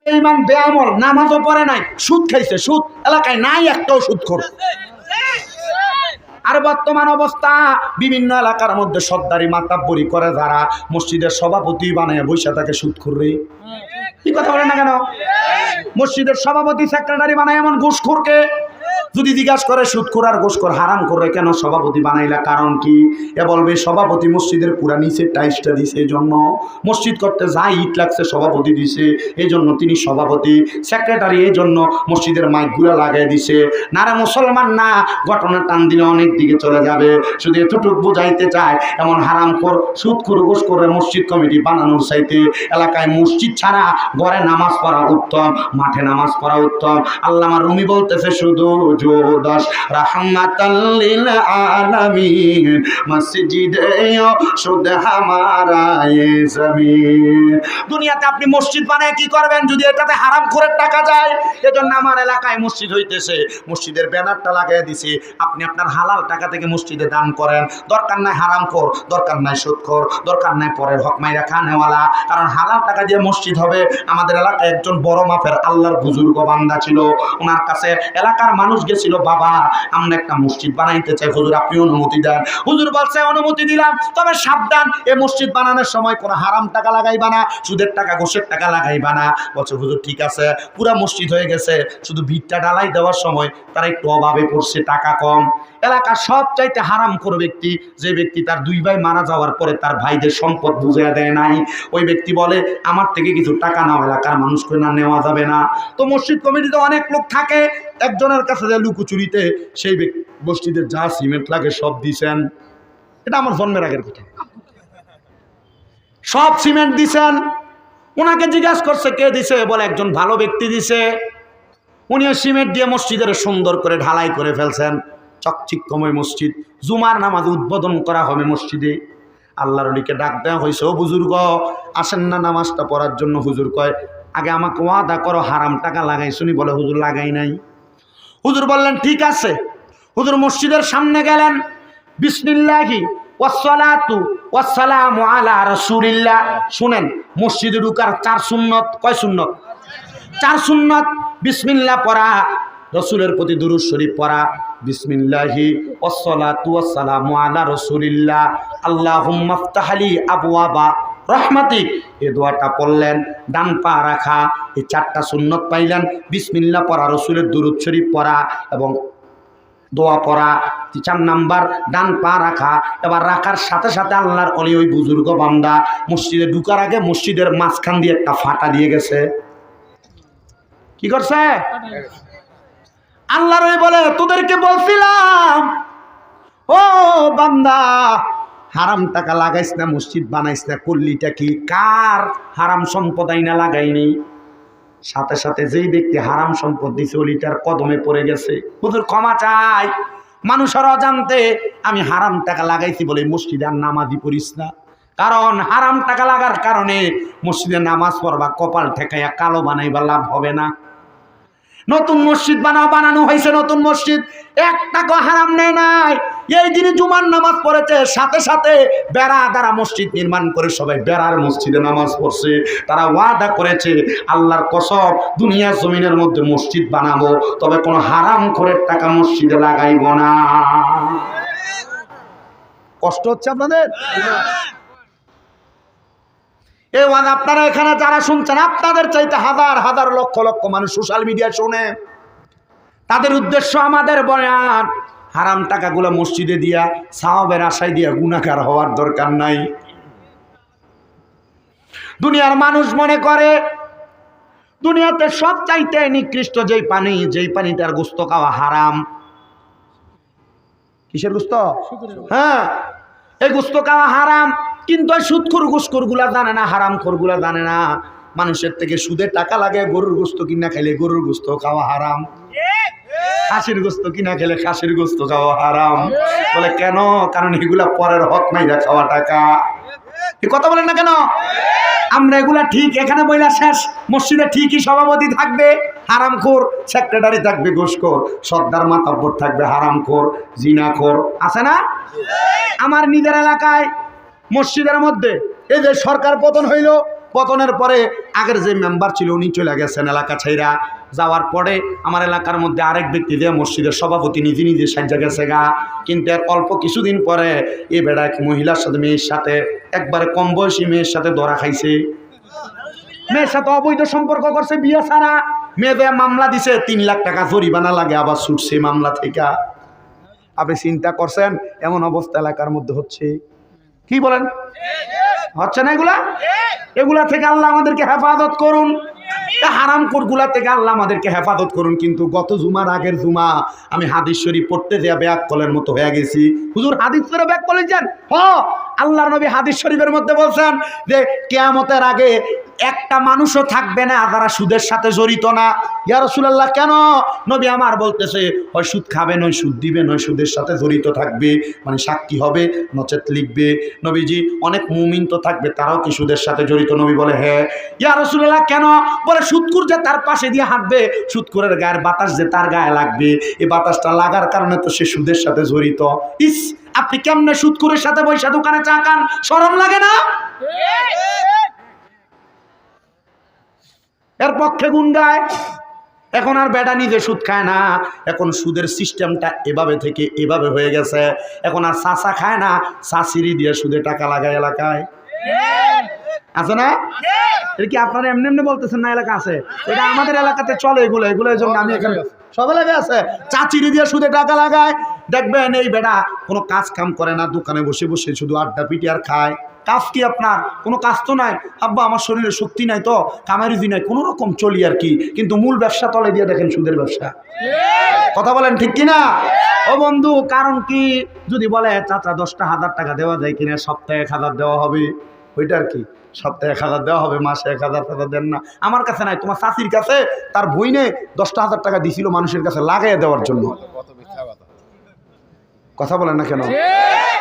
বেঈমান বেআমল, নামাজও পড়ে নাই, সুদ খাইছে, সুদ এলাকায় নাই একটাও সুদখোর। আর বর্তমান অবস্থা বিভিন্ন এলাকার মধ্যে সর্দারি মাতাব্বরি করে যারা মসজিদের সভাপতি বানায় বৈশা থাকে সুদখোর রে। কি কথা বলেন না কেন? মসজিদের সভাপতি সেক্রেটারি বানায় এমন ঘুষখোরকে যদি জিজ্ঞাসা করে সুদখোর আর ঘুষখোর হারাম করে কেন সভাপতি বানাইলা, কারণ কি? এ বলবে সভাপতি মসজিদের পুরা নিচে টাইলসটা দিছে, এই জন্য মসজিদ করতে যা ইট লাগছে সভাপতি দিছে, এই জন্য তিনি সভাপতি। সেক্রেটারি এই জন্য মসজিদের মাইকগুলো লাগাই দিছে। না রে মুসলমান না, ঘটনা টান দিলে অনেক দিকে চলে যাবে। শুধু এতটুকু বুঝাইতে চায়, এমন হারামখোর সুদখোর ঘুষখোরের মসজিদ কমিটি বানানোর চাইতে এলাকায় মসজিদ ছাড়া ঘরে নামাজ পড়া উত্তম, মাঠে নামাজ পড়া উত্তম। আল্লামা রুমি বলতেছে শুধু দাস রাহমাতাল লিল আলামিন মসজিদে শুদ হামারা এ জমিন। দুনিয়াতে আপনি মসজিদ বানায় কি করবেন যদি এটাতে হারামখোরের টাকা যায়? এজন্য আমার এলাকায় মসজিদ হইতেছে, মসজিদের ব্যানারটা লাগিয়ে দিছে, আপনি আপনার হালাল টাকা থেকে মসজিদে দান করেন। দরকার নাই হারামখোর, দরকার নাই সুদখোর, দরকার নাই পরের হক মাইরা খানেওয়ালা, কারণ হালাল টাকা দিয়ে মসজিদ হবে। আমাদের এলাকায় একজন বড় মাপের আল্লাহর বুজুর্গ বান্দা ছিল, ওনার কাছে এলাকার মানুষ গেছিল, বাবা আমরা একটা মসজিদ বানাইতে চাই, হুজুর আপনি অনুমতি দেন। হুজুর বলছে অনুমতি দিলাম, তবে সাবধান, এই মসজিদ বানানোর সময় কোনো হারাম টাকা লাগাইবা না, সুদের টাকা ঘুষের টাকা লাগাইবা না। বলছে হুজুর ঠিক আছে। পুরা মসজিদ হয়ে গেছে, শুধু ভিতটা ঢালাই দেওয়ার সময় তারা একটু অভাবে পড়ছে, টাকা কম। এলাকার সবচাইতে হারামখোর ব্যক্তি যে ব্যক্তি তার দুই ভাই মারা যাওয়ার পরে তার ভাইদের সম্পদ বুঝিয়ে দেয় নাই, ওই ব্যক্তি বলে আমার থেকে কিছু টাকা নাও, এলাকার মানুষকে না নেওয়া যাবে না। তো মসজিদ কমিটিতে অনেক লোক থাকে, একজনের কাছে যে লুকোচুরিতে সেই মসজিদের যা সিমেন্ট লাগে সব দিছেন, এটা আমার জন্মের আগের কথা, সব সিমেন্ট দিছেন। ওনাকে জিজ্ঞাসা করছে কে দিছে, বলে একজন ভালো ব্যক্তি দিছে। উনি সিমেন্ট দিয়ে মসজিদের সুন্দর করে ঢালাই করে ফেলছেন, চকচিক্যময় মসজিদ। জুমার নামাজ উদ্বোধন করা হবে মসজিদে। আল্লাহর ওলিকে ডাক দেওয়া হয়েছে, ও বুজুর্গ আসেন না নামাজটা পড়ার জন্য। হুজুর কয় আগে আমাকে ওয়াদা করো হারাম টাকা লাগাই শুনি। বলে হুজুর লাগাই নাই। হুজুর বললেন ঠিক আছে। হুজুর মসজিদের সামনে গেলেন, বিসমিল্লাহি ওয়াসসালাতু ওয়াসসালামু আলা রাসূলিল্লাহ। শুনেন, মসজিদে ঢুকার 4 সুন্নত। কয় সুন্নত? 4 সুন্নত। বিসমিল্লাহ পড়া, রসুলের প্রতি দুরূদ শরীফ পড়া, বিসমিল্লাহি ওয়াসসালাতু ওয়াসসালামু আলা রাসূলিল্লাহ, আল্লাহুম্মা ইফতাহলি আবওয়াবা রহমাতিক, এই দোয়াটা পড়লেন। ডান পা রাখা, এই 4টা সুন্নত পাইলেন। বিসমিল্লাহ পড়া, রসুলের দুরূদ শরীফ পড়া এবং দোয়া পড়া। 4 নাম্বার ডান পা রাখা। এবার রাখার সাথে সাথে আল্লাহর ওলি ওই বুজুর্গ বান্দা মসজিদে ঢুকার আগে মসজিদের মাঝখান দিয়ে একটা ফাটা দিয়ে গেছে। কি করছে? আল্লাহর ওলি বলে তোদেরকে বলছিলাম ও বান্দা হারাম টাকা লাগাইস না, মসজিদ বানাইস না, করলিটা কি? কার হারাম সম্পদ আইনা লাগাইনি? সাথে সাথে যেই ব্যক্তি হারাম সম্পদ দিছে ওলিটার কদমে পড়ে গেছে। হুজুর ক্ষমা চাই, মানুষের অজান্তে আমি হারাম টাকা লাগাইছি বলে মসজিদে আর নামাজই পড়িস না। কারণ হারাম টাকা লাগার কারণে মসজিদে নামাজ পড়বা কপাল ঠেকাইয়া কালো বানাইবা লাভ হবে না। নতুন মসজিদ বানানো হয়েছে, নতুন মসজিদ 1 টাকা হারাম নেয় নাই। এই দিনে জুমার নামাজ পড়েছে, সাথে সাথে বেড়া দ্বারা মসজিদ নির্মাণ করে সবাই বেড়ার মসজিদে নামাজ পড়ছে। তারা ওয়াদা করেছে আল্লাহর কসম দুনিয়ার জমিনের মধ্যে মসজিদ বানাবো, তবে কোনো হারাম খোরের টাকা মসজিদে লাগাইব না। কষ্ট হচ্ছে আপনাদের? এই ওয়াদা আপনারা এখানে যারা শুনছেন, আপনাদের চাইতে হাজার হাজার লক্ষ লক্ষ মানুষ সোশ্যাল মিডিয়ায় শোনে। তাদের উদ্দেশ্য আমাদের বয়ান, হারাম টাকাগুলো মসজিদে দিয়া সাওয়াবের আশায় দিয়া গুনাহগার হওয়ার দরকার নাই। দুনিয়ার মানুষ মনে করে দুনিয়াতে সব চাইতে নিকৃষ্ট যেই পানিটার গোস্ত খাওয়া হারাম। কিসের গোস্ত? হ্যাঁ, এই গোস্ত খাওয়া হারাম। কিন্তু সুদখোর ঘুষখোর গুলা জানে না, হারামখোর গুলা জানে না মানুষের থেকে সুদের টাকা লাগে গরুর গোস্ত কিনা খাইলে গরুর গোস্ত খাওয়া হারাম, খাসির গোস্ত কিনা খেলে খাসির গোস্ত খাওয়া হারাম। বলে কেন? কারণ এগুলা পরের হক মাইরা খাওয়া টাকা। এই কথা বলেন না কেন? আমরা এগুলা ঠিক এখানে বইলা শেষ। মসজিদে ঠিকই সভাপতি থাকবে হারামখোর, সেক্রেটারি থাকবে ঘুষখোর, সর্দার মাতাব্বর থাকবে হারামখোর, জিনাখোর। আছে না? আমার নিজের এলাকায় মসজিদের মধ্যে এই যে সরকার পতন হইল, পতনের পরে আগের যে মেম্বার ছিল উনি চলে গেছেন এলাকা ছাইরা। যাওয়ার পরে আমার এলাকার মধ্যে আরেক ব্যক্তি দিয়ে মসজিদের সভাপতি নিজে নিজে সাজ্জা গেছে গা। কিন্তু এর অল্প কিছুদিন পরে এই বেড়া এক মহিলার সাথে, মেয়ের সাথে, একবারে কম বয়সী মেয়ের সাথে ধরা খাইছে। মেয়ের সাথে অবৈধ সম্পর্ক করছে বিয়ে ছাড়া। মেয়েদের মামলা দিছে, 3 লাখ টাকা জরিমানা লাগে, আবার ছুটছে মামলা থেকে। আপনি চিন্তা করছেন এমন অবস্থা এলাকার মধ্যে হচ্ছে? কি বলেন, হচ্ছে না? এগুলা থেকে আল্লাহ আমাদেরকে হেফাজত করুন। হারামখোর গুলা থেকে আল্লাহ আমাদেরকে হেফাজত করুন। কিন্তু গত জুমার আগের জুমা আমি হাদিস শরীফ পড়তে যা ব্যাককলের মতো হয়ে গেছি। হুজুর হাদিস পড়ে ব্যাক করেছেন? আল্লাহর নবী হাদিস শরীফের মধ্যে বলছেন যে কিয়ামতের আগে একটা মানুষও থাকবে না যারা সুদের সাথে জড়িত না। ইয়া রাসূলুল্লাহ, কেন? নবী আমার বলতেছে, হয় সুদ খাবে, নয় সুদ দিবে, নয় সুদের সাথে জড়িত থাকবে, মানে সাক্ষী হবে নচেত লিখবে। নবীজি, অনেক মুমিন তো থাকবে, তারাও কি সুদের সাথে জড়িত? নবী বলে, হ্যাঁ। ইয়া রাসূলুল্লাহ, কেন? বলে সুদখোর যে তার পাশে দিয়ে হাঁটবে, সুদখোরের গায়ের বাতাস যে তার গায়ে লাগবে, এই বাতাসটা লাগার কারণে তো সে সুদের সাথে জড়িত। ইস, আপনি কেমনে সুদখোরের সাথে বৈশা দোকানে চা খান? শরম লাগে না? এর পক্ষে গুণ গায়। এখন আর বেটা নিজে সুদ খায় না, এখন সুদের সিস্টেমটা এভাবে থেকে এভাবে হয়ে গেছে। এখন আর চাচা খায় না, চাচিরি দিয়ে সুদে টাকা লাগায় এলাকায়। আছে না? এটা কি আপনারা এমনি এমনি বলতেছেন না? এলাকা আছে, এটা আমাদের এলাকাতে চলে এগুলো। এগুলোর জন্য আমি এখানে সব এলাকায় আছে, চাচিরি দিয়ে সুদে টাকা লাগায়। দেখবেন এই বেটা কোনো কাজ কাম করে না, দোকানে বসে বসে শুধু আড্ডা পিটি আর খায়। কাজ কি আপনার? কোনো কাজ তো নাই। আব্বা আমার শরীরে শক্তি নাই, তো কামারুজি নাই, কোনো রকম চলি আর কি। কিন্তু মূল ব্যবসা তলে দিয়ে দেখেন সুদের ব্যবসা। কথা বলেন ঠিক কিনা? ও বন্ধু, কারণ কি? যদি বলে চাচা 10,000 টাকা দেওয়া যায় কিনা, সপ্তাহে 1000 দেওয়া হবে, ওইটা আর কি। সপ্তাহে 1000 দেওয়া হবে, মাসে 1000 টাকা দেন না। আমার কাছে নাই, তোমার চাচির কাছে তার বইনে 10,000 টাকা দিছিল মানুষের কাছে লাগাইয়া দেওয়ার জন্য। কথা বলেন না কেন?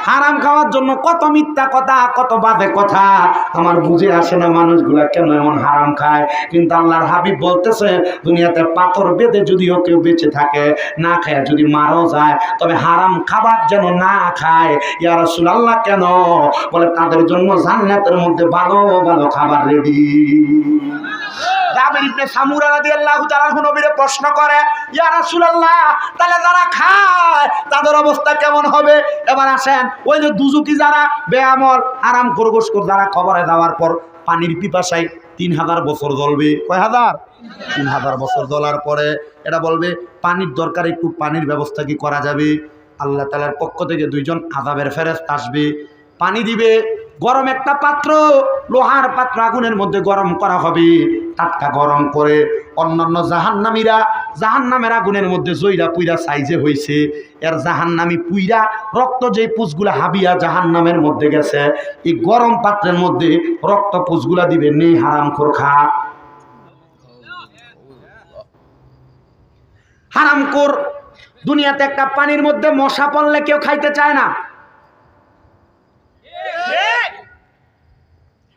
হারাম খাওয়ার জন্য কত মিথ্যা কথা, কত বাজে কথা। আমার বুঝে আসে না মানুষগুলা কেন এমন হারাম খায়। কিন্তু আল্লাহর হাবিব বলতেছে, দুনিয়াতে পাথর বেঁধে যদিও কেউ বেঁচে থাকে, না খায় যদি মারাও যায়, তবে হারাম খাবার যেন না খায়। ইয়া রাসূলুল্লাহ, কেন? বলে তাদের জন্য জান্নাতের মধ্যে ভালো ভালো খাবার রেডি। জাবির ইবনে সামুরা রাদিয়াল্লাহু তাআলা নবীরে প্রশ্ন করে, ইয়া রাসূলুল্লাহ, তাহলে যারা খায় তাদের অবস্থা কেমন হবে? এবার আসেন, ওই যে দুজুকি যারা বেআমল হারাম খরগোশখোর যারা কবরে যাওয়ার পর পানির পিপাসায় 3000 বছর জ্বলবে। কয় হাজার? 3000 বছর জ্বলার পরে এটা বলবে পানির দরকার, একটু পানির ব্যবস্থা কি করা যাবে? আল্লাহ তাআলার পক্ষ থেকে 2 জন আযাবের ফেরেশতা আসবে, পানি দিবে। গরম একটা পাত্র, লোহার পাত্র আগুনের মধ্যে গরম করা হবে, টাটকা গরম করে অন্যান্য জাহান্নামীরা জাহান্নামের আগুনের মধ্যে জইরা পুইরা সাইজে হইছে। এর জাহান্নামী পুইরা রক্ত যে পুষগুলা হাবিয়া জাহান্নামের মধ্যে গেছে, এই গরম পাত্রের মধ্যে রক্ত পুষগুলা দিবে, নেই হারামখোর খা। হারামখোর দুনিয়াতে একটা পানির মধ্যে মশা পড়লে কেউ খাইতে চায় না।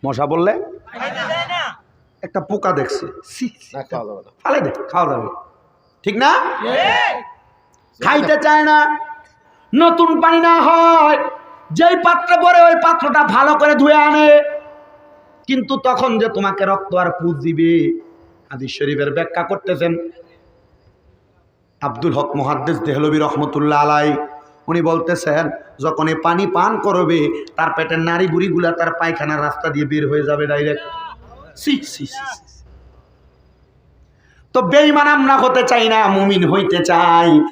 মশা বললে একটা পোকা দেখছে, ফালে দে, খাওয়া যাবে, ঠিক না? খাইতে চায় না। নতুন পানি না হয়, যেই পাত্রে পরে ওই পাত্রটা ভালো করে ধুয়ে আনে, কিন্তু তখন যে তোমাকে রক্ত আর পুষ দিবে। হাদিস শরীফের ব্যাখ্যা করতেছেন আব্দুল হক মুহাদ্দিস দেহলভী রহমতুল্লাহ আলাই। উনি বলতেছেন, যখন এই পানি পান করবে তার পেটের নাড়ি বুড়িগুলা তার পায়খানার রাস্তা দিয়ে বের হয়ে যাবে ডাইরেক্ট। তো বেঈমান আমরা হতে চাই না, মুমিন হইতে চাই।